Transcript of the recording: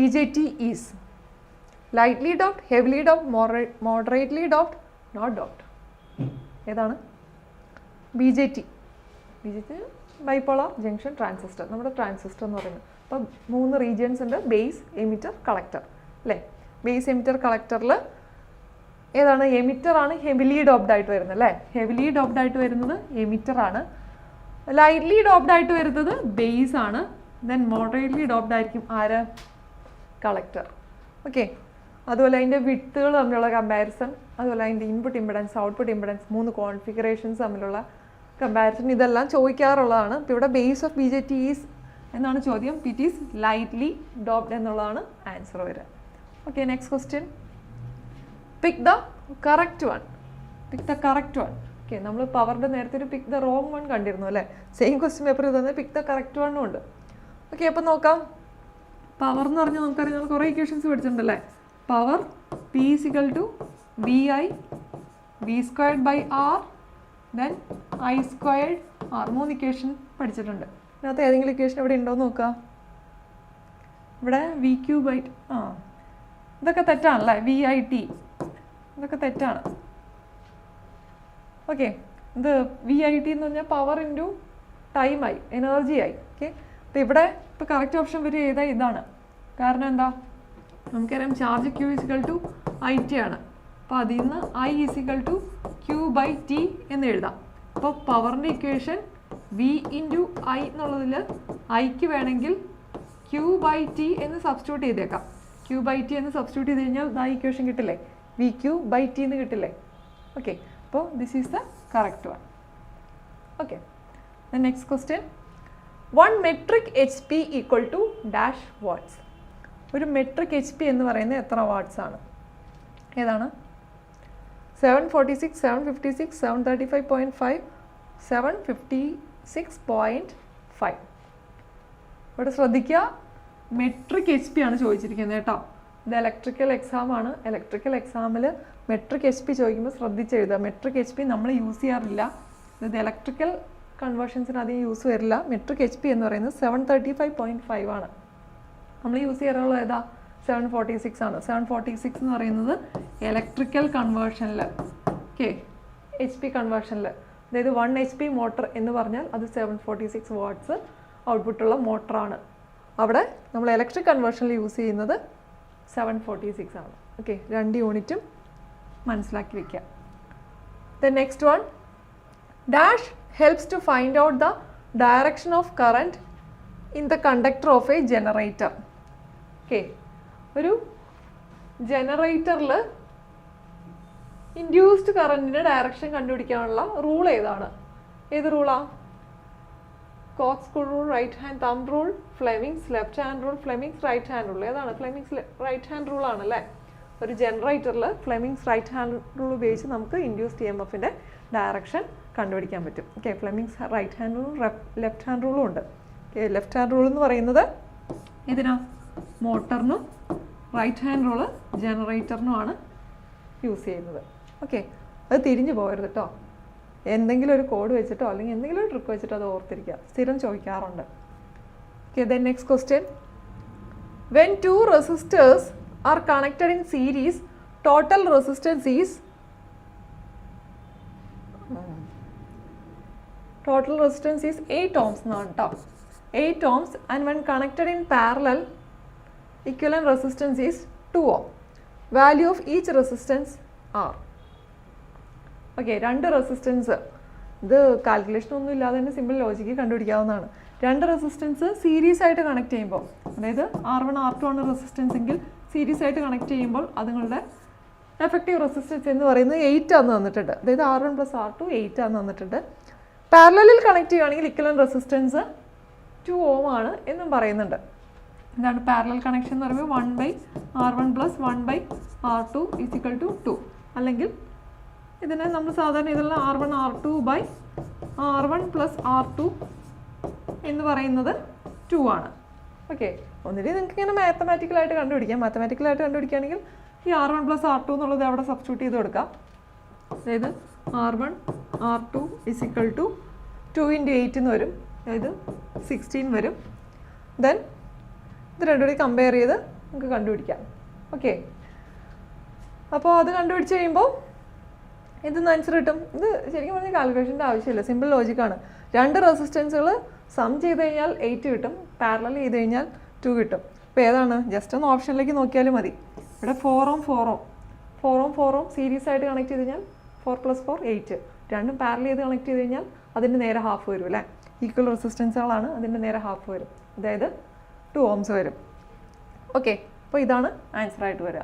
BJT is lightly doped, heavily doped, moderately doped, not doped. ഏതാണ്? BJT. BJT bipolar junction transistor, നമ്മുടെ transistor എന്ന് പറയുന്നത്. അപ്പം 3 regions ഉണ്ട്, ബേസ്, എമിറ്റർ, കളക്ടർ അല്ലേ? ബേസ്, എമിറ്റർ, കളക്ടറിൽ ഏതാണ്? എമിറ്റർ ആണ് ഹെവിലി ഡോപ്ഡ് ആയിട്ട് വരുന്നത് അല്ലേ? ഹെവിലി ഡോപ്ഡ് ആയിട്ട് വരുന്നത് എമിറ്റർ ആണ്. ലൈറ്റ്ലി ഡോപ്ഡ് ആയിട്ട് വരുന്നത് ബേസ് ആണ്. ദെൻ മോഡറേറ്റ്ലി ഡോപ്ഡ് ആയിരിക്കും ആര്? കളക്ടർ. ഓക്കെ. അതുപോലെ അതിൻ്റെ വിട്ടുകൾ തമ്മിലുള്ള കമ്പാരിസൺ, അതുപോലെ അതിൻ്റെ input impedance, output impedance, 3 configurations തമ്മിലുള്ള കമ്പാരിസൺ, ഇതെല്ലാം ചോദിക്കാറുള്ളതാണ്. ഇപ്പോൾ ഇവിടെ ബേസ് ഓഫ് BJT ഈസ് എന്നാണ് ചോദ്യം. ഇറ്റ് ഈസ് ലൈറ്റ്ലി ഡോപ്ഡ് എന്നുള്ളതാണ് ആൻസർ വരിക. Okay, next question. Pick the correct one. Pick the correct one. Okay, നമ്മൾ പവറിൻ്റെ നേരത്തെ ഒരു പിക്ക് ദ റോങ് വൺ കണ്ടിരുന്നു അല്ലേ? സെയിം ക്വസ്റ്റ്യൻ പേപ്പറിൽ തന്നെ പിക്ക് ദ കറക്റ്റ് വണ്ണും ഉണ്ട്. ഓക്കെ, അപ്പോൾ നോക്കാം. പവർ എന്ന് പറഞ്ഞാൽ നമുക്കറിയാം, നമ്മൾ കുറേ ഇക്വേഷൻസ് പഠിച്ചിട്ടുണ്ടല്ലേ? Power P = VI V²/R then I²R. 3 equation പഠിച്ചിട്ടുണ്ട്. ഇതിനകത്ത് ഏതെങ്കിലും ഇക്വേഷൻ ഇവിടെ ഉണ്ടോ എന്ന് നോക്കുക. ഇവിടെ VQ/, ഇതൊക്കെ തെറ്റാണല്ലേ? VIT ഇതൊക്കെ തെറ്റാണ്. ഓക്കെ, ഇത് VIT എന്ന് പറഞ്ഞാൽ പവർ ഇൻറ്റു ടൈമായി, എനർജി ആയി. ഓക്കെ, അപ്പോൾ ഇവിടെ ഇപ്പോൾ കറക്റ്റ് ഓപ്ഷൻ വരെ ഏതാ? ഇതാണ്. കാരണം എന്താ? നമുക്കറിയാം ചാർജ് Q = IT ആണ്. അപ്പോൾ അതിൽ നിന്ന് I = Q/T എന്ന് എഴുതാം. അപ്പോൾ പവറിൻ്റെ ഇക്വേഷൻ V × I എന്നുള്ളതിൽ Iക്ക് വേണമെങ്കിൽ Q/T എന്ന് സബ്സ്റ്റിറ്റ്യൂട്ട് ചെയ്തേക്കാം. Q/T എന്ന് സബ്സ്റ്റിറ്റ്യൂട്ട് ചെയ്ത് കഴിഞ്ഞാൽ ആ ഇക്വേഷൻ കിട്ടില്ലേ? VQ/T എന്ന് കിട്ടില്ലേ? ഓക്കെ, അപ്പോൾ this is the correct one. Okay, the next question. 1 metric HP = dash watts. ഒരു മെട്രിക് HP എന്ന് പറയുന്നത് എത്ര വാട്ട്സ് ആണ്? ഏതാണ്? 746, 756, 735.5, 756.5. ഇവിടെ ശ്രദ്ധിക്കുക, മെട്രിക് HP ആണ് ചോദിച്ചിരിക്കുന്നത് കേട്ടോ. ഇത് ഇലക്ട്രിക്കൽ എക്സാം ആണ്. ഇലക്ട്രിക്കൽ എക്സാമിൽ മെട്രിക് HP ചോദിക്കുമ്പോൾ ശ്രദ്ധിച്ചെഴുതുക. മെട്രിക് HP നമ്മൾ യൂസ് ചെയ്യാറില്ല. ഇത് ഇലക്ട്രിക്കൽ കൺവേർഷൻസിന് അധികം യൂസ് വരില്ല. മെട്രിക് HP എന്ന് പറയുന്നത് 735.5 ആണ്. നമ്മൾ യൂസ് ചെയ്യാറുള്ളത് ഏതാ? 746 ആണ്. 746 എന്ന് പറയുന്നത് ഇലക്ട്രിക്കൽ കൺവേർഷനിൽ, ഓക്കെ, HP കൺവേർഷനിൽ, അതായത് 1 HP മോട്ടർ എന്ന് പറഞ്ഞാൽ അത് 746 വാട്ട്സ് ഔട്ട്പുട്ടുള്ള മോട്ടറാണ്. അവിടെ നമ്മൾ ഇലക്ട്രിക് കൺവേർഷനിൽ യൂസ് ചെയ്യുന്നത് 746 ആണ്. ഓക്കെ, 2 യൂണിറ്റും മനസ്സിലാക്കി വയ്ക്കുക. The next one. Dash helps to find out the direction of current in the conductor of a generator. Okay, ഒരു ജനറേറ്ററിൽ ഇൻഡ്യൂസ്ഡ് കറൻറ്റിൻ്റെ ഡയറക്ഷൻ കണ്ടുപിടിക്കാനുള്ള റൂൾ ഏതാണ്? ഏത് റൂളാ? കോക്സ് rule, right hand thumb rule, Fleming's left hand rule, Fleming's right hand rule. ഏതാണ്? Fleming's right hand rule ആണല്ലേ. ഒരു ജനറേറ്ററിൽ ഫ്ലെമിങ്സ് റൈറ്റ് ഹാൻഡ് റൂൾ ഉപയോഗിച്ച് നമുക്ക് ഇൻഡ്യൂസ്ഡ് EMFൻ്റെ ഡയറക്ഷൻ കണ്ടുപിടിക്കാൻ പറ്റും. ഓക്കെ, ഫ്ലെമിങ്സ് റൈറ്റ് ഹാൻഡ് റൂളും ലെഫ്റ്റ് ഹാൻഡ് റൂളും ഉണ്ട്. ഓക്കെ, ലെഫ്റ്റ് ഹാൻഡ് റൂൾ എന്ന് പറയുന്നത് ഇതിനാ മോട്ടറിനും റൈറ്റ് ഹാൻഡ് റൂള് ജനറേറ്ററിനുമാണ് യൂസ് ചെയ്യുന്നത്. ഓക്കെ, അത് തിരിഞ്ഞു പോകരുത് കേട്ടോ. എന്തെങ്കിലും ഒരു കോഡ് വെച്ചിട്ടോ അല്ലെങ്കിൽ എന്തെങ്കിലും ഒരു ട്രിക്ക് വെച്ചിട്ടോ അത് ഓർത്തിരിക്കുക. സ്ഥിരം ചോദിക്കാറുണ്ട്. Okay, then next question. When 2 resistors are connected in series, total resistance is 8 ohms എന്നാണ് കേട്ടോ. 8 ohms, and when connected in parallel, equivalent resistance is 2 ohm. Value of each resistance R. Okay, 2 resistance, ഇത് calculation ഒന്നും ഇല്ലാതെ തന്നെ simple logic കണ്ടുപിടിക്കാവുന്നതാണ്. 2 resistance series ആയിട്ട് connect ചെയ്യുമ്പോൾ, അതായത് R1 R2 ആണ് റെസിസ്റ്റൻസ് എങ്കിൽ സീരീസ് ആയിട്ട് കണക്ട് ചെയ്യുമ്പോൾ അതുങ്ങളുടെ എഫക്റ്റീവ് റെസിസ്റ്റൻസ് എന്ന് പറയുന്നത് 8 ആണെന്ന് തന്നിട്ടുണ്ട്. അതായത് R1 + R2 8 ആണെന്ന് തന്നിട്ടുണ്ട്. പാരലലിൽ കണക്ട് ചെയ്യുകയാണെങ്കിൽ ഇക്വലന്റ് റെസിസ്റ്റൻസ് 2 ohm ആണ് എന്നും പറയുന്നുണ്ട്. എന്താണ് പാരലൽ കണക്ഷൻ എന്ന് പറയുമ്പോൾ 1/R1 + 1/R2 = 2. അല്ലെങ്കിൽ ഇതിനെ നമ്മൾ സാധാരണ ഇതെല്ലാം R1 R1 + R2 എന്ന് പറയുന്നത് 2 ആണ്. ഓക്കെ, ഒന്നിട്ട് നിങ്ങൾക്ക് ഇങ്ങനെ മാത്തമാറ്റിക്കലായിട്ട് കണ്ടുപിടിക്കാം. മാത്തമാറ്റിക്കലായിട്ട് കണ്ടുപിടിക്കുകയാണെങ്കിൽ ഈ R1 + R2 എന്നുള്ളത് അവിടെ സബ്സ്റ്റിറ്റ്യൂട്ട് ചെയ്ത് കൊടുക്കാം. അതായത് R1 R2 = 2 × 8 എന്ന് വരും. അതായത് 16 വരും. ദെൻ ഇത് രണ്ടുകൂടി കമ്പയർ ചെയ്ത് നമുക്ക് കണ്ടുപിടിക്കാം. ഓക്കെ, അപ്പോൾ അത് കണ്ടുപിടിച്ച് കഴിയുമ്പോൾ ഇതൊന്ന് ആൻസർ കിട്ടും. ഇത് ശരിക്കും പറഞ്ഞാൽ കാൽക്കുലേഷൻ്റെ ആവശ്യമില്ല, സിമ്പിൾ ലോജിക്കാണ്. 2 റെസിസ്റ്റൻസുകൾ സം ചെയ്ത് കഴിഞ്ഞാൽ 8 കിട്ടും, പാരലൽ ചെയ്ത് കഴിഞ്ഞാൽ 2 കിട്ടും. അപ്പോൾ ഏതാണ്? ജസ്റ്റ് ഒന്ന് ഓപ്ഷനിലേക്ക് നോക്കിയാലും മതി. ഇവിടെ 4 ഓം 4 ഓം സീരീസ് ആയിട്ട് കണക്ട് ചെയ്ത് കഴിഞ്ഞാൽ 4 + 4 8. രണ്ടും പാരലൽ ചെയ്ത് കണക്ട് ചെയ്ത് കഴിഞ്ഞാൽ അതിൻ്റെ നേരെ ഹാഫ് വരും അല്ലേ. ഈക്വൽ റെസിസ്റ്റൻസുകളാണ്, അതിൻ്റെ നേരെ ഹാഫ് വരും, അതായത് 2 ഓംസ് വരും. ഓക്കെ, അപ്പോൾ ഇതാണ് ആൻസറായിട്ട് വരിക.